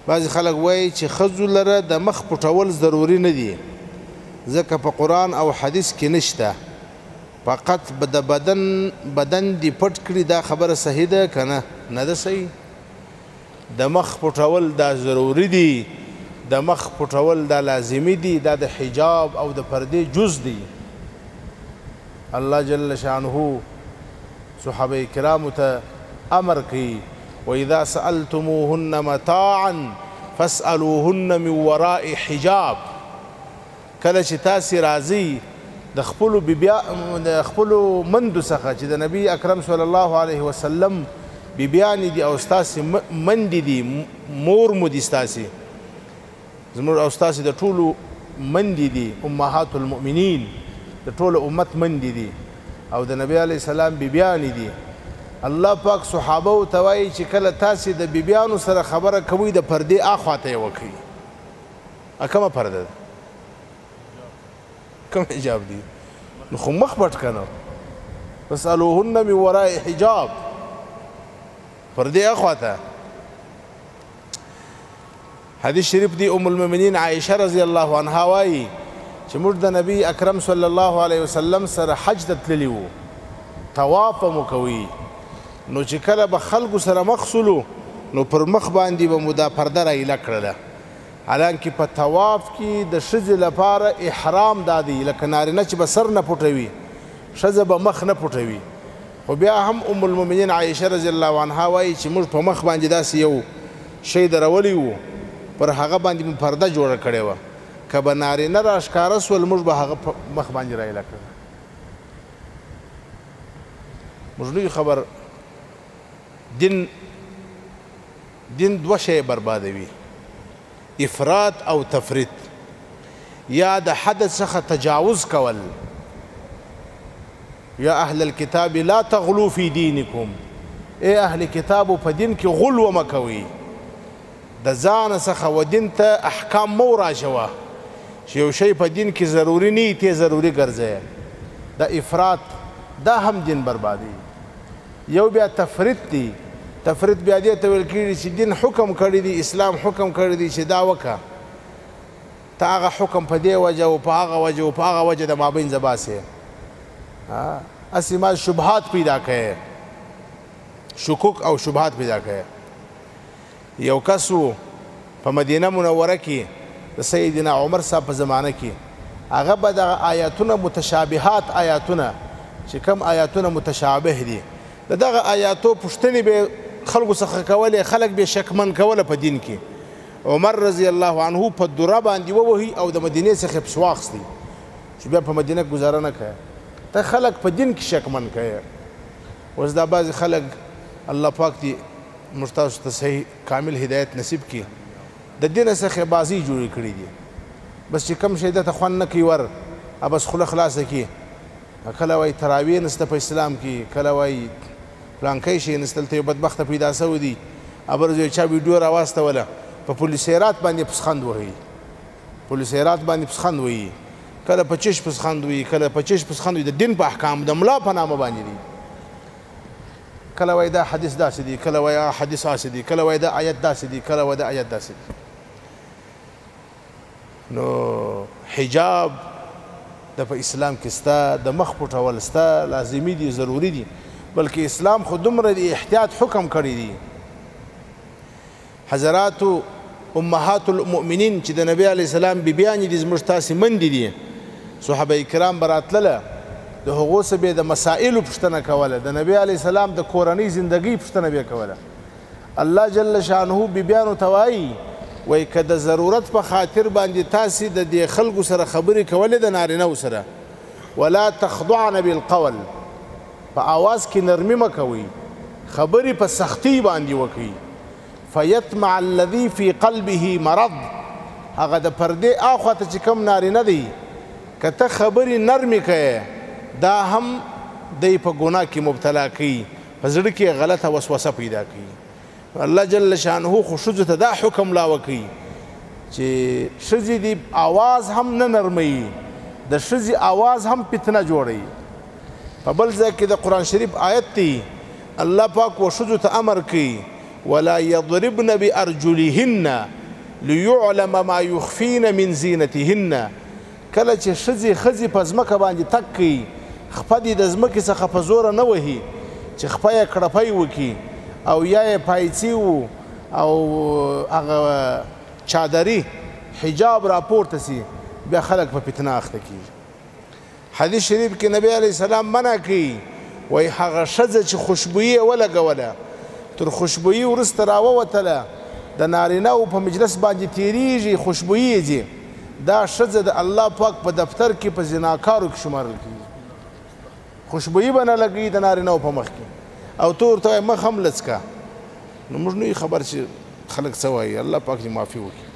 بعضې خلک وایي چې ښځو لره د مخ پټول ضروري نه دي ځکه په قرآن او حدیث کې نشته فقط د بدن دی پټ کړي دا خبره صحیح ده که نه نه ده صحیح د مخ پټول دا ضروري دي د مخ پټول دا لازمي دي دا د حجاب او د پردې جز دي الله جل شانه صحابه کرامو ته امر کوي وإذا سألتموهن متاعا فاسألوهن من وراء حجاب کله چې تاسې راځئ د خپلو مندو څخه چې د نبي اکرم صلی الله علیه وسلم بیبیانې دي او ستاسې مندې دي مور مو دي ستاسې زموږ او ستاسې د ټولو مندې دي امهات المؤمنین د ټولو امت مندې دي او د نبی علیه السلام بیبیانې دي الله پاک صحابه ته وایي چې کله تاسې د بیبیانو سره خبره کوئ د پردې اخوا ته یې وکړئ کومه پرده ده کوم حجاب دی نو خو مخ پټ که نه فاسألوهن من وراء حجاب پردې اخوا ته حدیث شریف دی ام المؤمنین عائشه رضی الله عنها وایي چې موږ د نبی اکرم صلی الله علیه وسلم سره حج ته تللي وو طواف به مو کوي نو چې کله به خلکو سره مخ سولو نو پر مخ باندې به مو دا پرده رایله کړله حالانکه په طواف کې د ښځې لپاره احرام دا دی لکه نارینه چې به سر نه پټوي ښځه به مخ نه پټوي خو بیا هم ام المؤمنین عایشه رضی الله عنها وایي چې موږ په مخ باندې داسې یو شی درولی وو پر هغه باندې مو پرده جوړه کړې وه که به نارینه راښکاره سول موږ به هغه په مخ باندې رایله کړه موږ نوی خبر دین دوه شی بربادوي افراط او تفریط یا د حد څخه تجاوز کول یا اهل الكتاب لا تغلو فی دینکم ای اهل کتابو په دین کې غلو مه کوئ د ځانه څخه و دین ته احکام مه وراچوه چې یو شی په دین کې ضروري نه وي ته ضروري ګرځئ د افراط دا هم دین بربادوي یو بیا تفریط دی تفریط بیا دې ته ویل کېږي چې دین حکم کړی دی اسلام حکم کړی دی چې دا وکړه ته هغه حکم په دې وجه او په هغه وجه او په هغه وجه د مابین ځه باسې هسې ما شبهات پیدا کړی شکوک او شبهات پیدا کړی یو کس و په مدینه منوره کې د سیدنا عمر صاحب په زمانه کې هغه به دغه آیاتونه متشابهات آیاتونه چې کم آیاتونه متشابه دي د دغه آیاتو پوښتنې به خلکو څخه کولې خلک به شکمن کوله په دین کې عمر رضی الله عنه په دوره باندې ووهي او د مدینې څخه پس واخیستې چې بیا په مدینه ګزاره نه کوې ته خلک په دین کې شکمن کوې اوس دا بعضې خلک الله پاک دې موږ تاسو ته صحیح کامل هدایت نصیب کړي د دینه څخه بازي جوړې کړي دي بس چې کم شی دته خوند نه کوي ور بس خوله خلاصه کړي کله وایي تراویح نسته په اسلام کې کله وایي پلانکی شی نسته دلته یو بدبخته پیدا سوی دي ابرز یو چا ویډیو راواستوله په پولیسیرات باندې پسخند وهي پولیسیرات باندې پسخند وهي کله په چش پسخند وهي کله په چش پسخند وهي د دین په احکام د ملا په نامه باندې دي کله وایي دا حدیث داسې دي کله وایي حدیث داسې دي کله وایي دا آیت داسې دي کله وایي دا آیت داسې دي نو حجاب د په اسلام کې ستا د مخ پټول ستا لازمي دي ضروري دي بلکې اسلام خو دومره د احتیاط حکم کړی دی حضراتو امهات المؤمنین چې د نبی علیه السلام بیبیانې دي زموږ تاسې مندې دي صحابه کرام به راتلله د هغو څه به د مسائلو پوښتنه کوله د نبی علیه السلام د کورنۍ زندګۍ پوښتنه به یې کوله الله جل شانه بیبیانو ته وایي وایي که د ضرورت په خاطر باندې تاسې د دې خلکو سره خبرې کولې د نارینهو سره ولا تخضعن بالقول په آواز کې نرمي مه کوئ خبرې په سختۍ باندې وکړئ فیطمع الذي فی قلبه مرض هغه د پردې اخوا ته چې کوم نارینه دی که ته خبرې نرمې کوې دا هم دی په ګناه کې مبتلا کوي په زړه کې غلطه وسوسه پیدا کوي الله جل شانه خو ښځو ته دا حکم لاوه کوي چې ښځې دي آواز هم نه نرموي د ښځې آواز هم فتنه جوړوي په بل ځای کې د قرآن شریف آیت دی الله پاک و ښځو ته امر کوي ولا يضربن بأرجلهن ليعلم ما يخفين من زينتهن. کله چې ښځې په ځمکه باندې تګ کوي خپه دې د ځمکې څخه په زوره نه وهي چې خپه یې کړپی وکړي او یا یې پایڅې او هغه چادري حجاب راپورته سي بیا خلک په فتنه اخته کېږي. حدیث شریف کې نبی علیه السلام منع کوي وایي هغه ښځه چې خوشبويي یې ولګوله تر خوشبويي وروسته راووتله د نارینهو په مجلس باندې تېرېږي خوشبويي یې ځي دا ښځه د الله پاک په دفتر کې په زناکارو کې شمارل کېږي. خوشبويي به نه لګوي د نارینهو په مخ کې او ته ورته وایې مخ هم لڅکه. نو موږ نه یو خبر چې خلک څه وایي. الله پاک دې معافي وکړي.